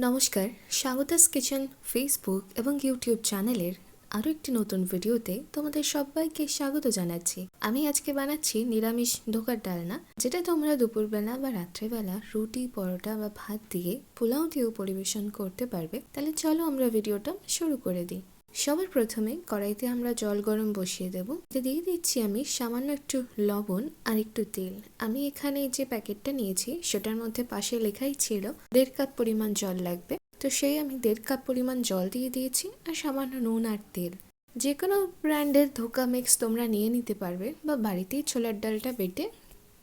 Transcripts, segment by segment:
নমস্কার, স্বাগতাস kitchen Facebook এবং YouTube চ্যানেলের আরও একটি নতুন ভিডিওতে তোমাদের সবাইকে স্বাগত জানাচ্ছি। আমি আজকে বানাচ্ছি নিরামিষ ধোকার ডালনা, যেটা তোমরা দুপুরবেলা বা রাত্রেবেলা রুটি, পরোটা বা ভাত দিয়ে, পোলাও দিয়েও পরিবেশন করতে পারবে। তাহলে চলো আমরা ভিডিওটা শুরু করে দিই। সবার প্রথমে কড়াইতে আমরা জল গরম বসিয়ে দেব। দিয়ে দিচ্ছি আমি সামান্য একটু লবণ আর একটু তেল। আমি এখানে যে প্যাকেটটা নিয়েছি সেটার মধ্যে পাশে লেখাই ছিল 1.5 কাপ পরিমাণ জল লাগবে। তো সেই আমি 1.5 কাপ পরিমাণ জল দিয়ে দিয়েছি আর সামান্য নুন আর তেল। যে কোনো ব্র্যান্ডের ধোকা মিক্স তোমরা নিয়ে নিতে পারবে, বা বাড়িতেই ছোলার ডালটা বেটে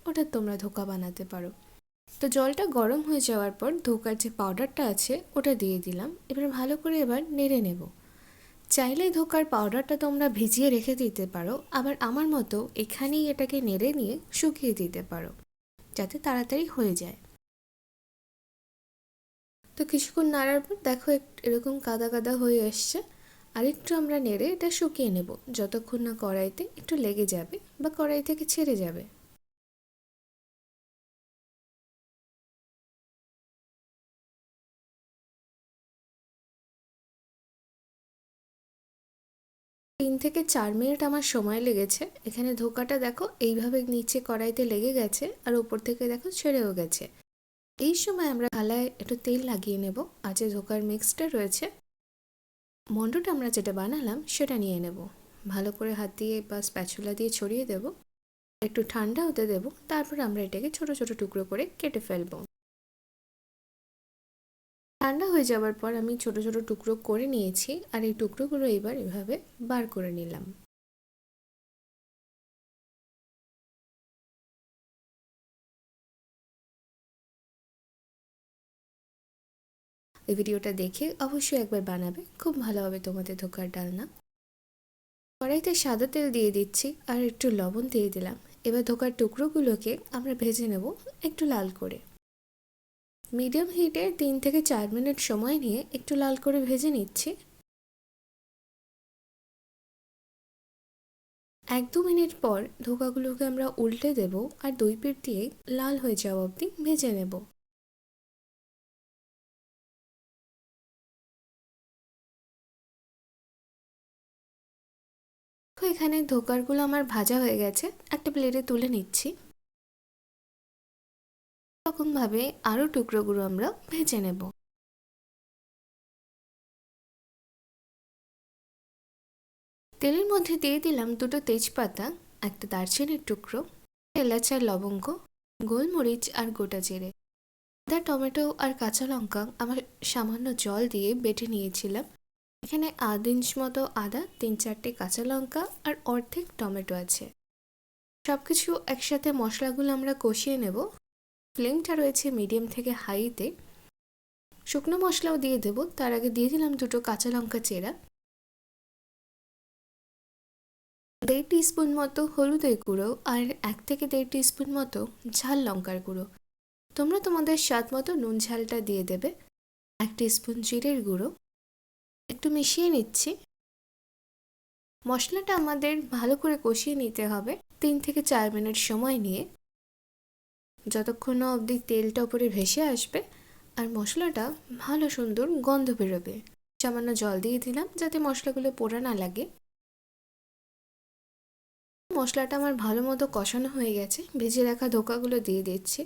ওটা তোমরা ধোকা বানাতে পারো। তো জলটা গরম হয়ে যাওয়ার পর ধোকার যে পাউডারটা আছে ওটা দিয়ে দিলাম। এবার ভালো করে এবার নেড়ে নেব। চাইলে ধোকার পাউডারটা তোমরা ভিজিয়ে রেখে দিতে পারো, আবার আমার মতো এখানেই এটাকে নেড়ে নিয়ে শুকিয়ে দিতে পারো, যাতে তাড়াতাড়ি হয়ে যায়। তো কিছুক্ষণ নাড়ার পর দেখো এরকম কাদা কাদা হয়ে আসছে। আর একটু আমরা নেড়ে এটা শুকিয়ে নেব, যতক্ষণ না কড়াইতে একটু লেগে যাবে বা কড়াই থেকে ছেড়ে যাবে। তিন থেকে 4 মিনিট আমার সময় লেগেছে। এখানে ধোকাটা দেখো এইভাবে নিচে কড়াইতে লেগে গেছে আর ওপর থেকে দেখো ছেড়েও গেছে। এই সময় আমরা থালায় একটু তেল লাগিয়ে নেব। আর যে ধোকার মিক্সটা রয়েছে, মন্ডটা আমরা যেটা বানালাম সেটা নিয়ে নেব। ভালো করে হাত দিয়ে বা স্প্যাচুলা দিয়ে ছড়িয়ে দেব। একটু ঠান্ডা হতে দেব, তারপর আমরা এটাকে ছোট ছোট টুকরো করে কেটে ফেলবো। ঠান্ডা হয়ে যাওয়ার পর আমি ছোট ছোট টুকরো করে নিয়েছি, আর এই টুকরোগুলো এবার এভাবে বার করে নিলাম। এই ভিডিওটা দেখে অবশ্যই একবার বানাবে, খুব ভালো হবে তোমাদের ধোকার ডালনা। কড়াইতে সাদা তেল দিয়ে দিচ্ছি আর একটু লবণ দিয়ে দিলাম। এবার ধোকার টুকরোগুলোকে আমরা ভেজে নেব একটু লাল করে। মিডিয়াম হিটে 3 থেকে 4 মিনিট সময় নিয়ে একটু লাল করে ভেজে নিচ্ছি। 1-2 মিনিট পর ধোকাগুলোকে আমরা উল্টে দেব আর 2 পিঠ দিয়ে লাল হয়ে যাওয়া অবধি ভেজে নেব। এখানে ধোকারগুলো আমার ভাজা হয়ে গেছে, একটা প্লেটে তুলে নিচ্ছি। এরকমভাবে আরও টুকরোগুলো আমরা ভেজে নেব। তেলের মধ্যে দিয়ে দিলাম 2টো তেজপাতা, একটা দারচিনির টুকরো, এলাচ আর লবঙ্গ, গোলমরিচ আর গোটা জিরে, আদা, টমেটো আর কাঁচা লঙ্কা আমার সামান্য জল দিয়ে বেটে নিয়েছিলাম। এখানে 1/2 ইঞ্চ মতো আদা, 3-4টে কাঁচা লঙ্কা আর অর্ধেক টমেটো আছে। সবকিছু একসাথে মশলাগুলো আমরা কষিয়ে নেব। ফ্লেমটা রয়েছে মিডিয়াম থেকে হাইতে। শুকনো মশলাও দিয়ে দেব, তার আগে দিয়ে দিলাম 2টো কাঁচা লঙ্কা চেরা, 1.5 টিস্পুন মতো হলুদের গুঁড়ো আর 1 থেকে 1.5 টিস্পুন মতো ঝাল লঙ্কার গুঁড়ো। তোমরা তোমাদের স্বাদ মতো নুন ঝালটা দিয়ে দেবে। 1 টিস্পুন জিরের গুঁড়ো, একটু মিশিয়ে নিচ্ছি। মশলাটা আমাদের ভালো করে কষিয়ে নিতে হবে 3 থেকে 4 মিনিট সময় নিয়ে, যতক্ষণ না অবধি তেলটা উপরে ভেসে আসবে আর মশলাটা ভালো সুন্দর গন্ধ বেরোবে। সামান্য জল দিয়ে দিলাম যাতে মশলাগুলো পোড়া না লাগে। মশলাটা আমার ভালো মতো কষানো হয়ে গেছে, ভেজে রাখা ধোকাগুলো দিয়ে দিচ্ছি।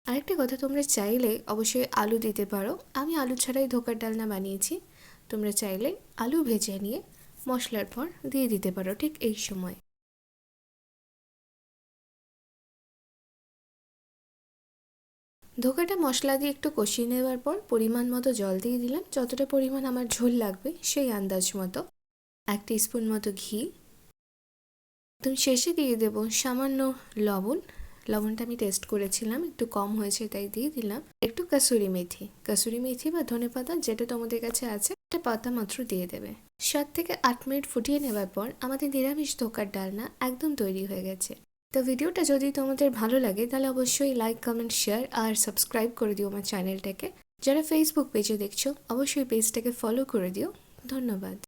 আরেকটা কথা, তোমরা চাইলে অবশ্যই আলু দিতে পারো। আমি আলু ছাড়াই ধোকার ডালনা বানিয়েছি। তোমরা চাইলে আলু ভেজে নিয়ে মশলার পর দিয়ে দিতে পারো ঠিক এই সময়। ধোকাটা মশলা দিয়ে একটু কষিয়ে নেওয়ার পর পরিমাণ মতো জল দিয়ে দিলাম, যতটা পরিমাণ আমার ঝোল লাগবে সেই আন্দাজ মতো। 1 টিস্পুন মতো ঘি, একদম শেষে দিয়ে দেব সামান্য লবণ। লবণটা আমি টেস্ট করেছিলাম, একটু কম হয়েছে তাই দিয়ে দিলাম। একটু কাসুরি মেথি বা ধনেপাতা যেটা তোমাদের কাছে আছে, একটা পাতা মাত্র দিয়ে দেবে। 7 থেকে 8 মিনিট ফুটিয়ে নেওয়ার পর আমাদের নিরামিষ ধোকার ডালনা একদম তৈরি হয়ে গেছে। তো ভিডিওটা যদি তোমাদের ভালো লাগে তাহলে অবশ্যই লাইক, কমেন্ট, শেয়ার আর সাবস্ক্রাইব করে দিও আমার চ্যানেলটাকে। যারা ফেসবুক পেজে দেখছো অবশ্যই পেজটাকে ফলো করে দিও। ধন্যবাদ।